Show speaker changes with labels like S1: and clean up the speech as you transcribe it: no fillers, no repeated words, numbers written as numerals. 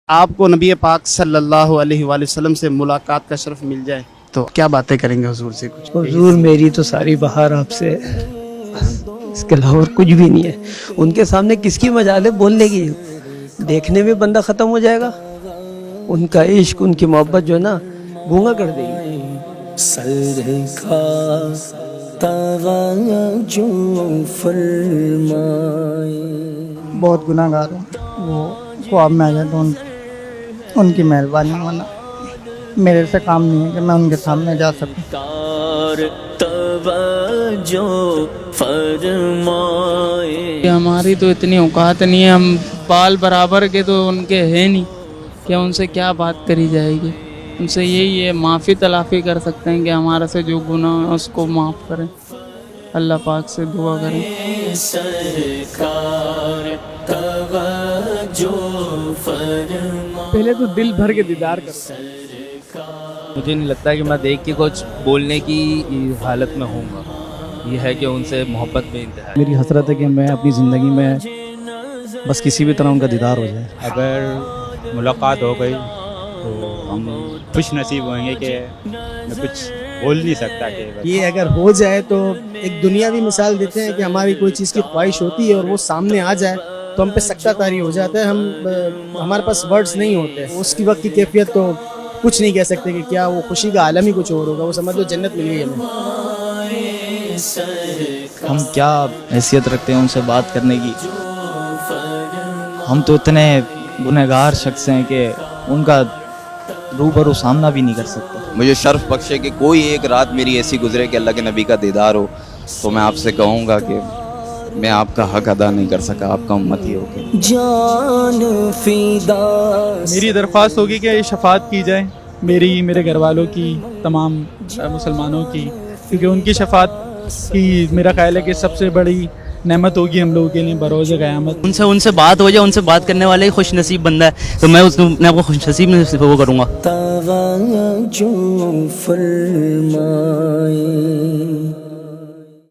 S1: آپ کو نبی پاک صلی اللہ علیہ وآلہ وسلم سے ملاقات کا شرف مل جائے تو کیا باتیں کریں گے حضور سے؟ کچھ
S2: حضور میری تو ساری بہار آپ سے ہے، اس کے علاوہ اور کچھ بھی نہیں ہے۔ ان کے سامنے کس کی مجال ہے بولنے کی؟ دیکھنے میں بندہ ختم ہو جائے گا، ان کا عشق، ان کی محبت جو ہے نا گونگا کر دے گی۔ سرکار توجہ فرمائے۔
S3: بہت گناہ گار ہوں، وہ خواب میں آ جائے تو ان کی مہربانی ہونا میرے سے کام نہیں ہے کہ میں ان کے سامنے جا سکوں۔
S2: توجہ فرمائے۔
S4: ہماری تو اتنی اوقات نہیں ہے، ہم بال برابر کے تو ان کے ہیں نہیں کہ ان سے کیا بات کری جائے گی۔ ان سے یہی ہے معافی تلافی کر سکتے ہیں کہ ہمارا سے جو گناہ ہے اس کو معاف کریں، اللہ پاک سے دعا کریں۔
S5: پہلے تو دل بھر کے دیدار کرتا ہے۔
S6: مجھے نہیں لگتا کہ میں دیکھ کے کچھ بولنے کی حالت میں ہوں گا، یہ ہے کہ ان سے محبت میں انتہا ہے۔
S5: میری حسرت ہے کہ میں اپنی زندگی میں بس کسی بھی طرح ان کا دیدار ہو جائے۔
S7: اگر ملاقات ہو گئی تو ہم خوش نصیب ہوئیں گے کہ میں کچھ بول نہیں سکتا کہ
S8: یہ اگر ہو جائے تو ایک دنیاوی مثال دیتے ہیں کہ ہماری کوئی چیز کی خواہش ہوتی ہے اور وہ سامنے آ جائے تو ہم پہ سکتہ طاری ہو جاتا ہے، ہمارے پاس ورڈز نہیں ہوتے۔ اس کی وقت کی کیفیت تو کچھ نہیں کہہ سکتے کہ کیا، وہ خوشی کا عالم ہی کچھ اور ہوگا، وہ سمجھ لو جنت مل گئی ہمیں۔
S9: ہم کیا حیثیت رکھتے ہیں ان سے بات کرنے کی؟ ہم تو اتنے گنہگار شخص ہیں کہ ان کا روبرو سامنا بھی نہیں کر سکتے۔
S10: مجھے شرف بخشے کہ کوئی ایک رات میری ایسی گزرے کہ اللہ کے نبی کا دیدار ہو، تو میں آپ سے کہوں گا کہ میں آپ کا حق ادا نہیں کر سکا، آپ کا امتی ہو کے۔
S2: جان فدا۔
S5: میری درخواست ہوگی کہ شفاعت کی جائے میری، میرے گھر والوں کی، تمام مسلمانوں کی، کیونکہ ان کی شفاعت کی میرا خیال ہے کہ سب سے بڑی نعمت ہوگی ہم لوگوں کے لیے بروز قیامت۔
S6: ان سے بات ہو جائے، ان سے بات کرنے والے ہی خوش نصیب بندہ ہے، تو میں اس کو اپنے آپ کو خوش نصیب وہ کروں گا۔
S2: توجہ فرمائے۔